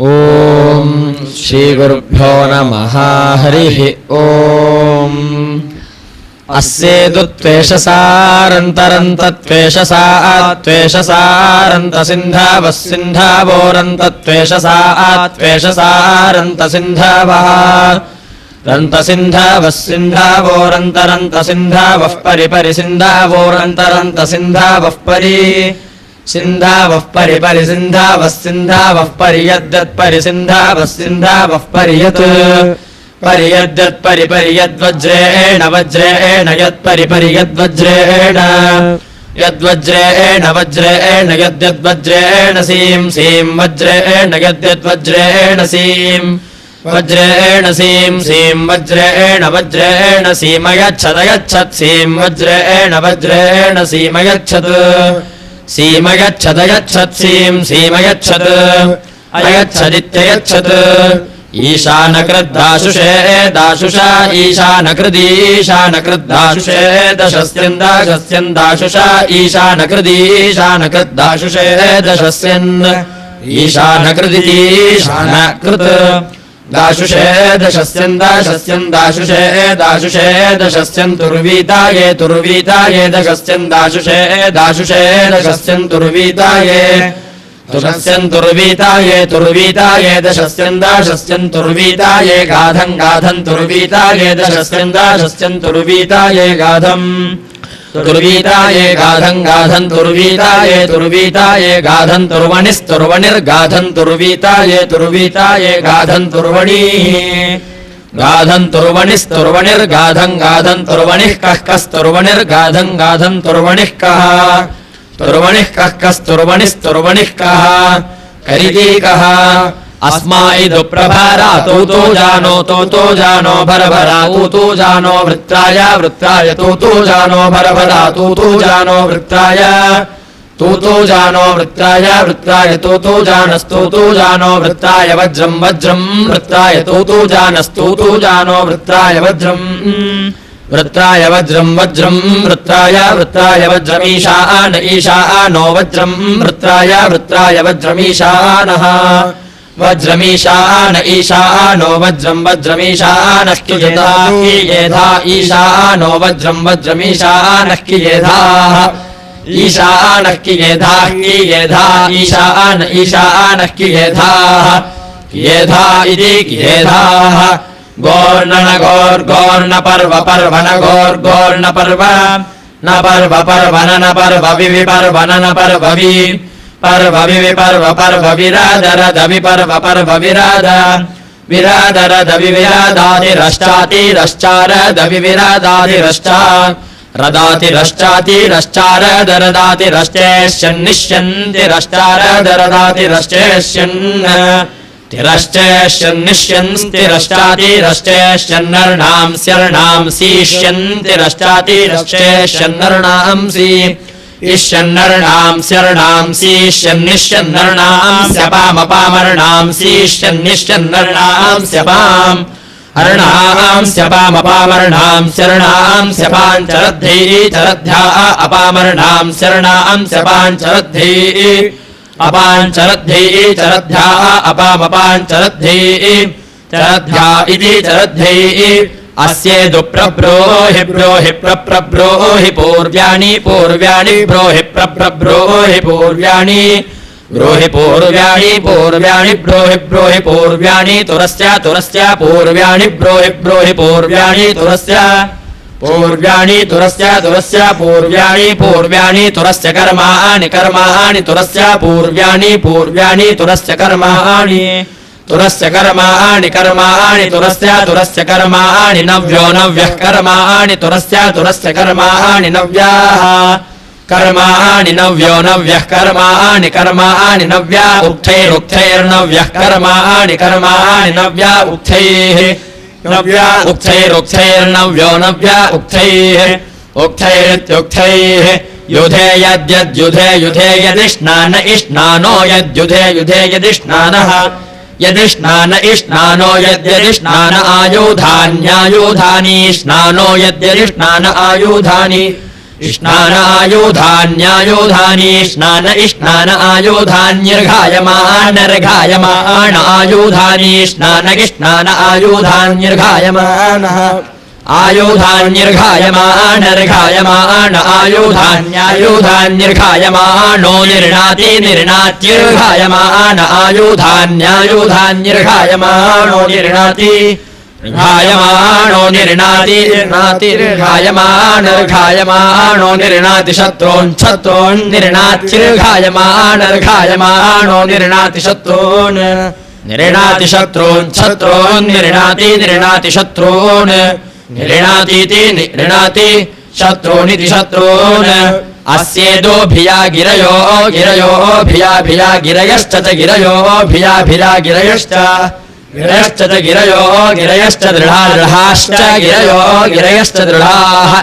ओम श्री गुरुभ्यो नमः हरिः ओम अस्येदुत्वेषसारन्तरन्तत्वेषसात्वेषसारन्तसिन्धावस्सिन्धावोरन्तत्वेषसारन्तसिन्धावः रन्तसिन्धावस्सिन्धावोरन्तरन्तसिन्धावः परिपरिसिन्धावोरन्तरन्तसिन्धावः परि सिन्धावः परिपरिसिन्धावस्सिन्धावः परियद्यत्परिसिन्धावस्सिन्धावः परियत् परियद्यत्परिपरियद्वज्रेण वज्रेण यत्परिपरियद्वज्रेण यद्वज्रेण वज्रेण यद्यद्वज्रेण सीं सीं वज्रेण यद्यद्वज्रेण सीं वज्रेण सीं सीं वज्रेण वज्रेण सीमयच्छदयच्छत् सीं वज्रेण वज्रेण सीमयच्छत् सीमयच्छदयच्छत् सीं सीमयच्छत् अयच्छदित्ययच्छत् ईशानकृद्दाशुषे दाशुषा ईशानकृदीशानकृद्दाशुषे दशस्यन् दाशस्यन् दाशुषा ईशानकृदीशानकृद्दाशुषे दशस्यन् ईशानकृदीशानकृत् दाशुषे दशस्यन् दाशस्यन् दाशुषे दाशुषे दशस्यन् तुर्वीताये तुर्वीताये दशस्यन् दाशुषे दाशुषे दशस्यन् तुर्वीताये तुरस्यन् तुर्वीताये तुर्वीताये दशस्यन् दाशस्यन् तुर्वीताये गाधम् गाधम् तुर्वीताये दशस्यन् दाशस्यन् तुर्वीताये गाधम् तुर्वीताये गाधम् गाधम् तुर्वीताये तुर्वीताये गाधम् तुर्वणिस्तुर्वणिर्गाधम् तुर्वीताये तुर्वीताये गाधम् तुर्वणिः गाधम् तुर्वणिस्तुर्वणिर्गाधम् गाधम् तुर्वणिः कः कस्तुर्वणिर्गाधम् गाधम् तुर्वणिः कः तुर्वणिः कः कस्तुर्वणिस्तुर्वणिः कः करिदी कः अस्माइदु प्रभारा तो जानो भरभरा तो जानो वृत्राय वृत्राय तो जानो भरभरा तो जानो वृत्राय तो जानो वृत्राय वृत्राय तो जानस्तु तो जानो वृत्राय वज्रं वज्रं वृत्राय तो जानस्तु तो जानो वृत्राय वज्रं वृत्राय वज्रं वज्रं वृत्राय वृत्राय वज्रमीशान ईशानो वज्रं वृत्राय वृत्राय वज्रमीशानः वज्रमीशान ईशानो वज्रं वज्रमीशानः कियेधा ईशानो वज्रं वज्रमीशानः कियेधाः ईशानः कियेधाः कियेधा ईशान ईशानः कियेधाः कियेधा इति कियेधाः गोर्णन गोर्गोर्न पर्व पर्वन गोर्गोर्न पर्व न पर्व पर्वन न पर्व विवि पर्वन न पर्व वि पर्व विवि पर्व पर्व विरादर दवि पर्व पर्व विराद विरादर दवि विरादातिरश्चातिरश्चार दवि विरादातिरश्चा रदातिरश्चातिरश्चार दरदातिरश्चेष्यन्निष्यन्तिरश्चार दरदातिरश्चेष्यन् तिरश्चेष्यन्निष्यन्तिरश्चातिरश्चेष्यन्नर्णां स्यर्णां सीष्यन्तिरश्चातिरश्चेष्यन्नर्णां सी ईष्यन्नर्णां स्यर्णां सीष्यन्निष्यन्नर्णां स्यपामपामर्णां सीष्यन्निष्यन्नर्णां स्यपाम् अर्णां स्यपामपामर्णां स्यर्णां स्यपाञ्चरद्धैः चरद्ध्या अपामर्णां स्यर्णां स्यपाञ्चरद्धैः अपाञ्चरद्धैः चरद्ध्या अपामपाञ्चरद्धैः चरद्ध्या इति चरद्धैः अस्येदु प्रब्रोहि ब्रोहि प्रब्रोहि पूर्व्याणि पूर्व्याणि ब्रोहि प्रब्रोहि पूर्व्याणि ब्रोहि पूर्व्याणि पूर्व्याणि ब्रोहि ब्रोहि पूर्व्याणि तुरस्य तुरस्य पूर्व्याणि ब्रोहि ब्रोहि पूर्व्याणि तुरस्य पूर्व्याणि तुरस्य तुरस्य पूर्व्याणि पूर्व्याणि तुरस्य कर्माणि कर्माणि तुरस्य पूर्व्याणि पूर्व्याणि तुरस्य कर्माणि तुरस्य कर्माणि कर्माणि तुरस्य तुरस्य कर्माणि नव्यो नव्यः कर्माणि तुरस्य तुरस्य कर्माणि नव्याः कर्माणि नव्यो नव्यः कर्माणि कर्माणि नव्या उक्थैरुक्थैर्नव्यः कर्माणि कर्माणि नव्या उक्थैः नव्या उक्थैरुक्थैर्नव्यो नव्या उक्थैः उक्थैरित्युक्थैः युधे यद्यद्युधे युधे यदिष्णान इष्णानो यद्युधे युधे यदिष्णानः यदिष्णान इष्णानो यद्यदिष्णान आयुधान्यायुधानि इष्णानो यद्यदिष्णान आयुधानि इष्णान आयुधान्यायुधानि इष्णान इष्णान आयुधान्यर्घायमानर्घायमान आयुधानि इष्णान इष्णान आयुधान्यर्घायमानः आयुधान्यर्घायमानर्घायमान आयुधान्यायुधान्यर्घायमानो निर्णाति निर्णात्यर्घायमान आयुधान्यायुधान्यर्घायमानो निर्णाति घायमानो निर्णाति निर्णातिर्घायमानर्घायमानो निर्णाति शत्रून् शत्रून् निर्णात्यर्घायमानर्घायमानो निर्णाति शत्रून् निर्णाति शत्रून् शत्रून् निर्णाति निर्णाति शत्रून् निर्णातीति निर्णाति शत्रूनिति शत्रून् अस्येदो भिया गिरयो गिरयो भिया भिया गिरयश्च च गिरयो भिया भिया गिरयश्च गिरयश्च च गिरयो गिरयश्च दृढा दृढाश्च गिरयो गिरयश्च दृढाः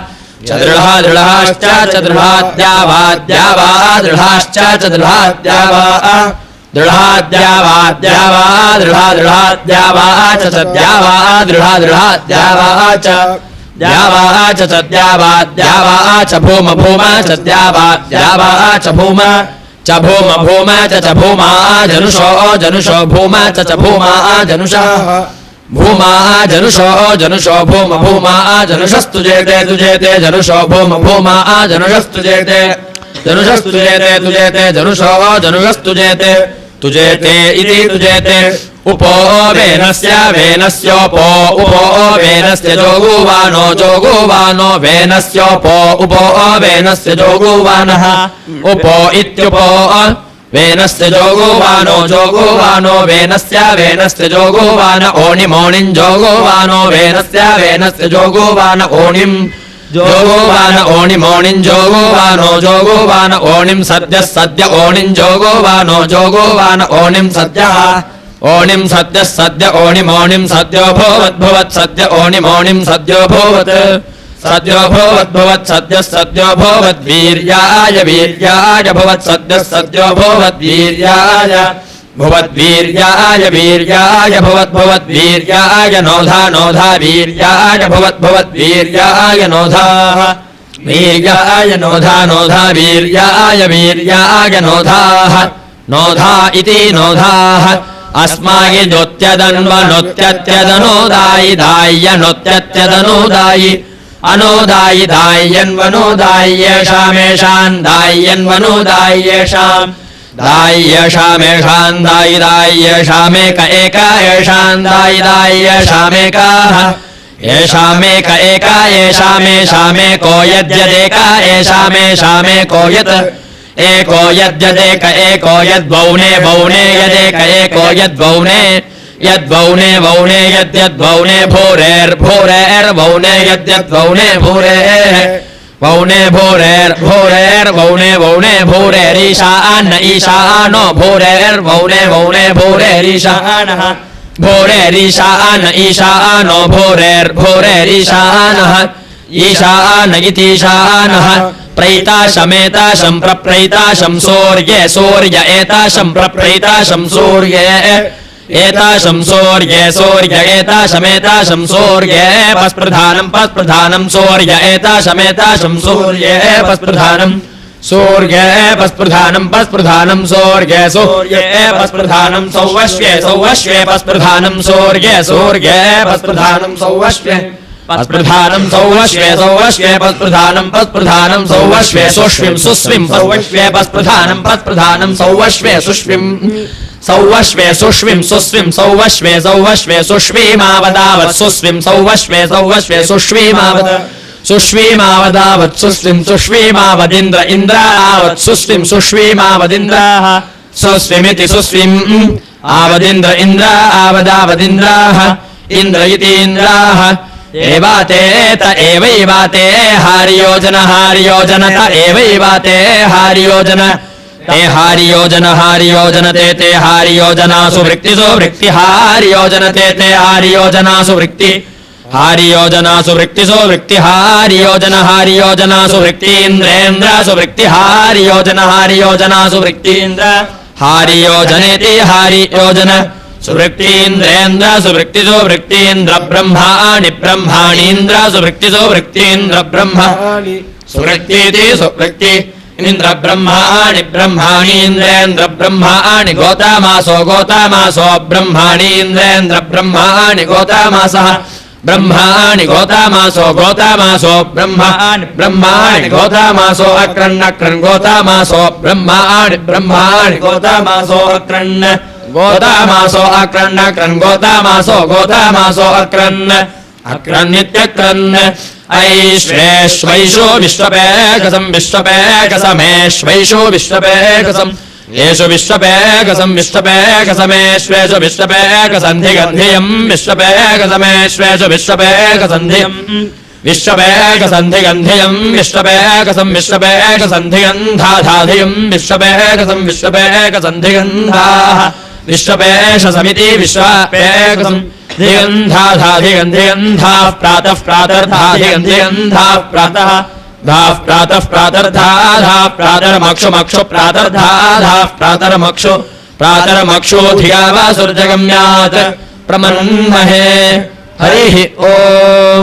च दृढा दृढाश्च च दृढाद्यावाद्यावा दृढाश्च च दृढाद्यावा दृढाद्यावा द्यावा दृढा दृढाद्यावा च द्यावा दृढा दृढाद्यावा च द्यावा च द्यावा द्यावा च भूम भूम च द्यावा द्यावा च भूम च भूम भूम च भूमा जनुषो जनुषो भूम च भूमा जनुषः भूमा जनुषो जनुषो भूम भूमा जनुषस्तुजेते तुजेते जनुषो भूम भूमा जनुषस्तुजेते जनुषस्तुजेते तुजेते जनुषो जनुषस्तुजेते तुजेते इति तुजेते उपो वेनस्य वेनस्योपो उपो वेनस्य जोगुवानो जोगुवानो वेनस्योपो उपो वेनस्य जोगुवानः उपो इत्युपो वेनस्य जोगुवानो जोगुवानो वेनस्य वेनस्य जोगुवान ओणिमोणिं जोगुवानो वेनस्य वेनस्य जोगुवान ओणिं जोगुवान ओणिमोणिं जोगुवानो जोगुवान ओणिं सद्यः सद्य ओणिं जोगुवानो जोगुवान ओणिं सद्यः ओणिं सद्यः सद्य ओणिमोणिं सद्यो भूवद्भुवत् सद्य ओणिमोणिं सद्यो भूवत् सद्यो भूवद्भुवत् सद्यः सद्यो भूवद्वीर्याय वीर्याय भुवत् सद्यः सद्यो भूवद्वीर्याय भुवद्वीर्याय वीर्याय भुवद्भुवद्वीर्याय नोधा नोधा वीर्याय भुवद्भुवद्वीर्याय नोधाः वीर्याय नोधा नोधा वीर्याय वीर्याय नोधाः नोधा इति नोधाः अस्माकि नोत्यदन्वनोत्यत्यदनोदायि दाय्य नोत्यत्यदनोदायि अनोदायि दाय्यन्वनोदाय्येषामेषान् दाय्यन्वनोदाय्येषाम् दाय्येषामेषान् दायि दाय्येषामेक एका येषान् दायि दाय्येषामेकाः येषामेक एका येषामेषामेको यद्यदेका येषामेषामेको यत् एको यद्यदेक एको यद्वौने वौने यदेक एको यद्वौने यद्वौने वौने यद्यद्वौने भूरेर्भूरेर्वौने यद्यद्वौने भूरेः वौने भूरेर्भूरेर्वौने वौने भूरेरीशान ईशानो भूरेर्वौने वौने भूरेरीशानः भूरेरीशान ईशानो भूरेर्भूरेरीशानः ईशान इतीशानः प्रैताशमेताशं प्रप्रैताशं सूर्ये सूर्य एताशं प्रप्रैताशं सूर्ये एताशं सूर्ये सूर्य एताशमेताशं सूर्ये पस्प्रधानं पस्प्रधानं सूर्य एताशमेताशं सूर्ये पस्प्रधानं सूर्ये पस्प्रधानं पस्प्रधानं सूर्ये सूर्ये पस्प्रधानं सौवश्वे सौवश्वे पस्प्रधानं सूर्ये सूर्ये पस्प्रधानं सौवश्वे पस्प्रधानं सौवश्वे सौवश्वे पस्प्रधानं पस्प्रधानं सौवश्वे सुष्विं सुस्विं सौवश्वे पस्प्रधानं पस्प्रधानं सौवश्वे सुष्विं सौवश्वे सुष्विं सुस्विं सौवश्वे सौवश्वे सुष्वीमावदावत् सुस्विं सौवश्वे सौवश्वे सुष्वीमावद सुष्वीमावदावत् सुस्विं सुष्वीमावदिन्द्र इन्द्रावत् सुस्विं सुष्वीमावदिन्द्राः सुस्विमिति सुस्विम् आवदिन्द्र इन्द्र आवदावदिन्द्राः इन्द्र इति इन्द्राः एवातेत एवैवाते हारियोजन हारियोजनत एवैवाते हारियोजन ते हारियोजन हारियोजन ते हारियोजनासु वृत्तिसु वृत्ति हारियोजन ते हारियोजनासु वृत्ति हारियोजनासु वृत्तिसु वृत्ति हारियोजन हारियोजनासु वृत्तीन्द्रेन्द्रासु वृत्ति हारियोजन हारियोजनासु वृत्तीन्द्र हारियोजनेति हारियोजन सुवृत्तीन्द्रेन्द्र सुवृत्तिसु वृत्तीन्द्र ब्रह्माणि ब्रह्माणीन्द्र सुवृत्तिसु वृत्तीन्द्र ब्रह्माणि सुवृत्तीति सुवृत्ति इन्द्रब्रह्माणि ब्रह्माणीन्द्रेन्द्रब्रह्माणि गोतामासो गोतामासो ब्रह्माणीन्द्रेन्द्रब्रह्माणि गोतामासः ब्रह्माणि गोतामासो गोतामासो ब्रह्माणि गोतामासो अक्रन् गोतामासो ब्रह्माणि गोतामासो अक्रन् गोतामासो अक्रन् गोतामासो अक्रन् अक्रन्नित्यक्रन् ऐश्वेश्वैषो विश्वपेकसमेश्वैषो विश्वपेकसम् येषु विश्वपेकसमेश्वेषु विश्वपेकसन्धिगन्धियम् विश्वपेकसमेश्वेषु विश्वपेकसन्धियम् विश्वपेकसन्धिगन्धियम् विश्वपेकसन्धिगन्धाधाधियम् विश्वपेकसन्धिगन्धाः विश्वपेशसमिति विश्वपेकसम् धिगन्धाधाधिगन्धिगन्धाः प्रातः प्रातर्धाधिगन्धिगन्धाः प्रातः धाः प्रातः प्रातर्धाधाः प्रातर्मक्षु प्रातर्धाधाः प्रातर्मक्षु धिया वा सुर्जगम्यात् प्रमन्महे हरिः ओम्